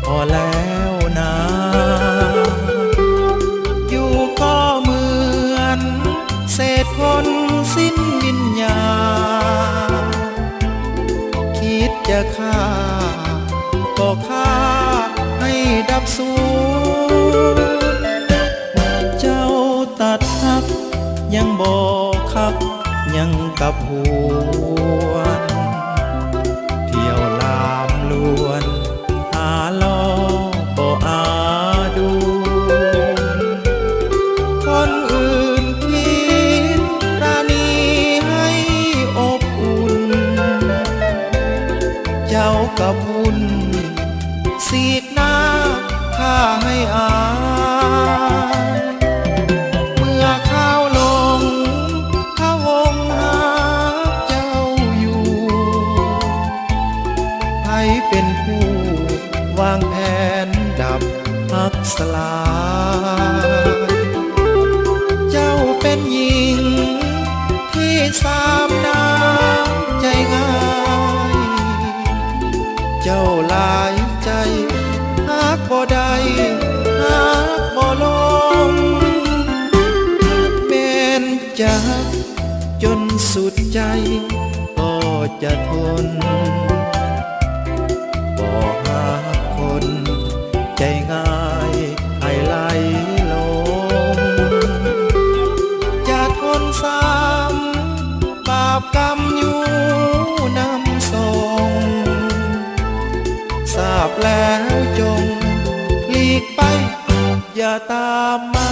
พอแล้วนะอยู่ก็เหมือนเศษคนสิ้นวิญญาณคิดจะฆ่าก็ฆ่าให้ดับสูญเจ้าตัดหักยังบอกขับยังกับหวนเที่ยวลามลวนหาล้อบ่อาดูคนอื่นคิดราณีให้อบอุ่นเจ้ากับวุ่นสีกหน้าข้าให้อายเมื่อข้าวลงข้าวงหาเจ้าอยู่ให้เป็นผู้วางแผนดับหักสลายเจ้าเป็นหญิงที่สามน้ำใจง่ายเจ้าหลายใจหักบ่ได้หักบ่ลงแม้นจะจนสุดใจก็จะทนบ่หักคนใจง่ายให้ไหลลงจะทนซ้ำบาปกรรมอยู่นำส่งทราบแล้วจงหลีกไปอย่าตามมา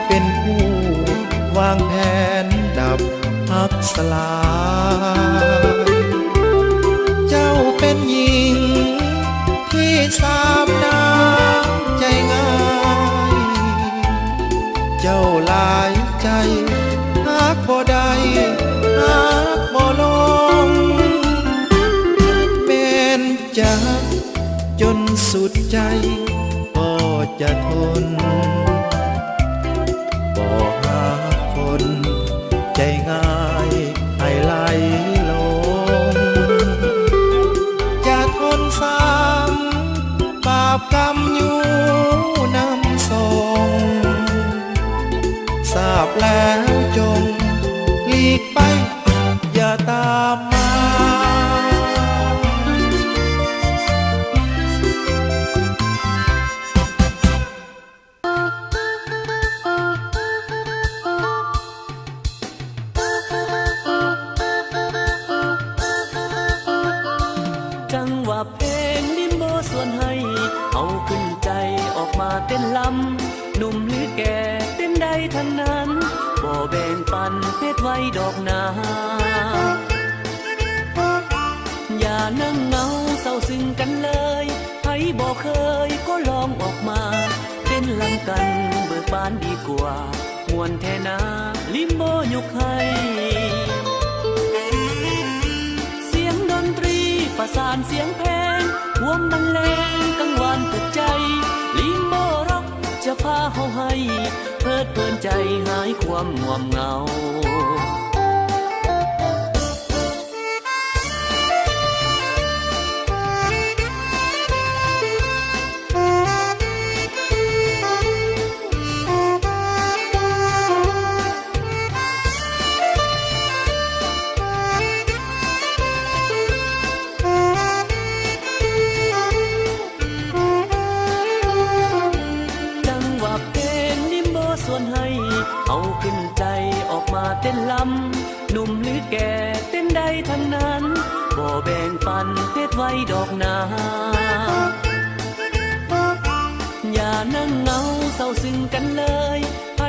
เป็นผู้วางแผนดับหักสลายเจ้าเป็นหญิงที่สามน้ำใจง่ายเจ้าหลายใจหักบ่ได้หักบ่ลงแม้นจะจนสุดใจก็จะทนบ่หักคนใจง่ายให้ไหลลงจะทนซ้ำบาปกรรมอยู่นำส่งทราบแล้วจงหลีกไปอย่าตามมาเพลงลิมโบส่วนให้เอาขึ้นใจออกมาเต้นลำหนุ่มหรือแก่เต้นได้ทั้งนั้นบ่แบ่งปันเพศไว้ดอกนาอย่านั่งเงาเศร้าซึ้งกันเลยใครบ่เคยก็ลองออกมาเต้นลำกันเบิกบานดีกว่ามวนแท่นาลิมโบยกให้เสียงดนตรีประสานเสียงเพลงรวมบรรเลงกังวานเปิดใจลิมโบร็อกจะพาเฮาให้เพลิดเพลินใจหายความง่วงเหงาเอาขึ้นใจออกมาเต้นลำหนุ่มหรือแก่เต้นได้ทั้งนั้นบ่แบ่งปันเพศไว้ดอกนาอย่านั่งเงาเศร้าซึ้งกันเลยใคร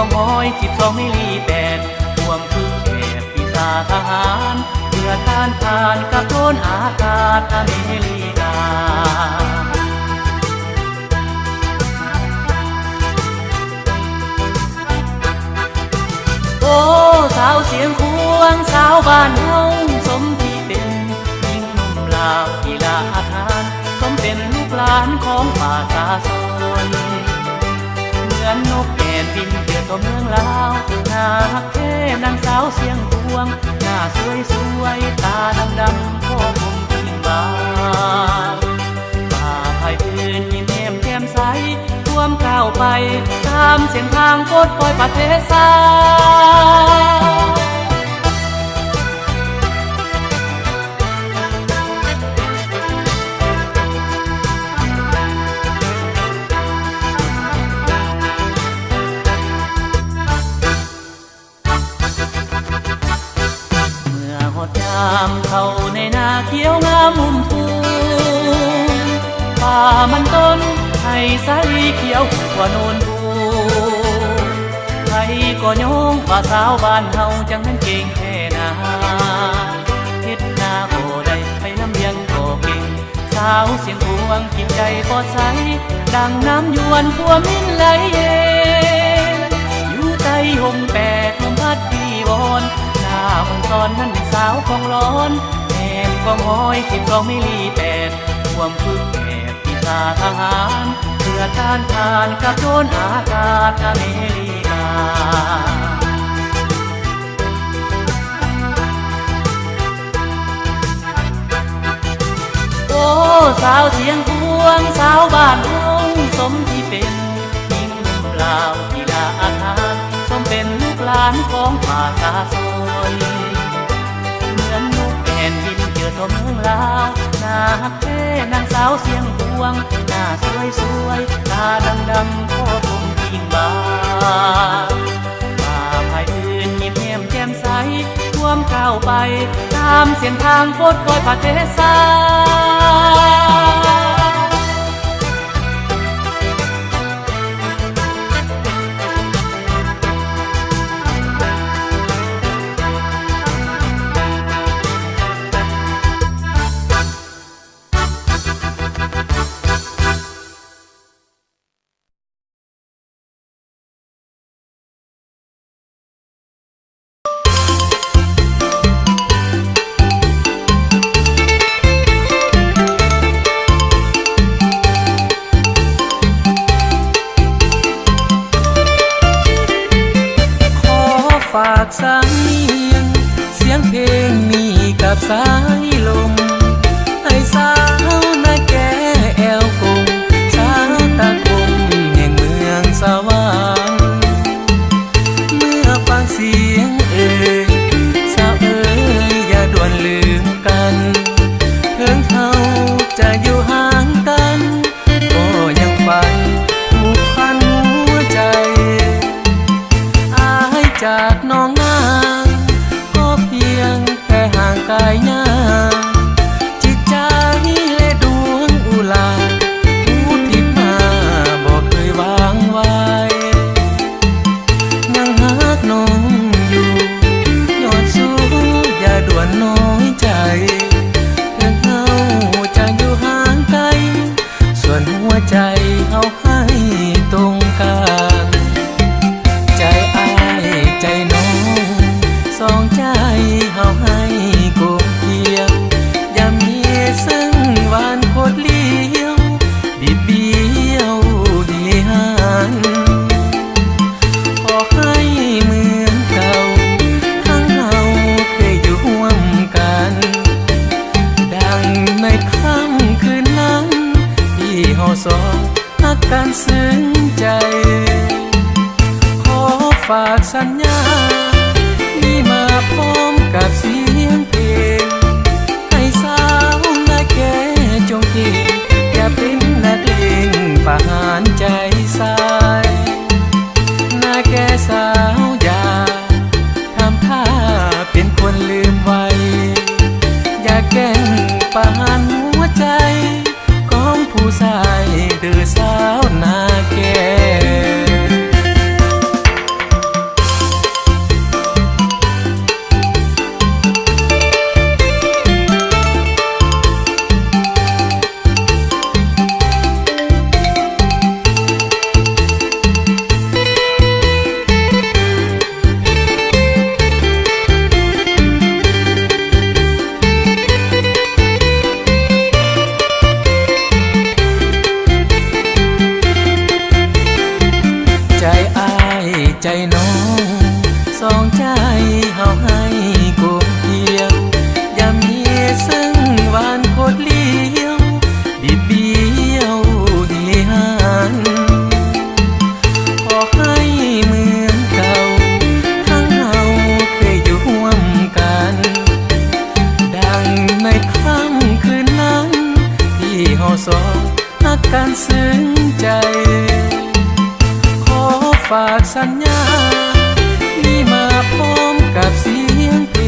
อง12มิลลิแปดรวมฝึกแบบปีศาจทหารเพื่อต้านทานกับโดนอากาศอเมริกาโอ้สาวเสียงควงสาวบ้านเฮาสมที่เป็นหญิงหนุ่มลาวกีฬาอาทานสมเป็นลูกหลานของป่าสาสนเหมือนนกแอ่นบินเกิดตัวเมืองลาวหน้าฮักแท้นางสาวเสียงควงหน้าสวยสวยตาดำๆพ่อคงทิ้งบ้าป่าไผ่พื้นยิ้มแย้มแจ่มใสท่วมก้าวไปตามเส้นทางโคตรปล่อยประเทศสาเข้าในนาเขียวงามมุมทุ่งป่ามันต้นให้ใสเขียวกว่าโนนภูใครก็โยงว่าสาวบ้านเฮาจังนั้นเก่งแค่นาเฮ็ดนาบ่ได้ไปลำเลียงก็เก่งสาวเสียงพวงจิตใจปลอดใสดังน้ำยวนพัวมินไหลเย็นอยู่ใต้ห่มแปดลมพัดที่วอนมันตอนนั้นเป็นสาวของร้อนแอบกอง12มิลลิแปดรวมฝึกแบบปีศาจทหารเพื่อต้านทานกับโดนอากาศอเมริกาโอ้สาวเสียงพวงสาวบ้านเฮาสมที่เป็นหญิงหนุ่มลาวกีฬาอาทานสมเป็นลูกหลานของป่าสาสนเหมือนนกแอ่นบินเกิดตัวเมืองลาวหน้าฮักแท้นางสาวเสียงพวงหน้าสวยสวยตาดำๆพ่อคงทิ้งบ้าป่าไผ่อื่นยิ้มแย้มแจ่มใสท่วมก้าวไปตามเส้นทางโคตรปล่อยประเทศสาฝากสายเนียงเสียงเพลงมีกับสายลมให้สาวนาแก่แอวกงสาวตะกงแห่งเมืองสว่างเมื่อฟังเสียงสาวอย่าด่วนลืมกันถึงเฮาจะอยู่ห่างกันก็ยังฝันผูกพันหัวใจจากน้องนางก็เพียงแค่ห่างกายนางจิตใจและดวงอุลาผู้ที่มาบอกเคยวางไว้ยังหักน้องอยู่ยอดสู้อย่าด่วนน้อยใจถึงเฮาจะอยู่ห่างไกลส่วนหัวใจเฮาให้ตรงกันใจน้องสองใจเฮาให้กลมเกลียวอย่ามีซึ่งหวานโคตรเลี้ยวบิดเบี้ยวดีหันขอให้เหมือนเก่าทั้งเราเคยอยู่ร่วมกันดังในค่ำคืนนั้นที่เฮาสองรักกันซึ้งใจฝากสัญญานี่มาพร้อมกับเสียงเพลงให้สาวนาแก่จงเก่งอย่าเป็นนักเลงประหารใจสายนาแก่สาวอย่าทำท่าเป็นคนลืมไว้อย่าแกล้งประหารหัวใจของผู้ชายดื้อสาวนาแก่ สองใจเฮาให้กลมเกลียว อย่ามีซึ่งหวานโคตรเลี้ยวบิดเบี้ยวเดียนขอให้เหมือนเก่าทั้งเฮาเคยอยู่ร่วมกัน ดังในค่ำคืนนั้น ที่เฮาสองรักกันซึ้งใจ ขอฝากสัญญา ที่มาพร้อมกับเสียงเพล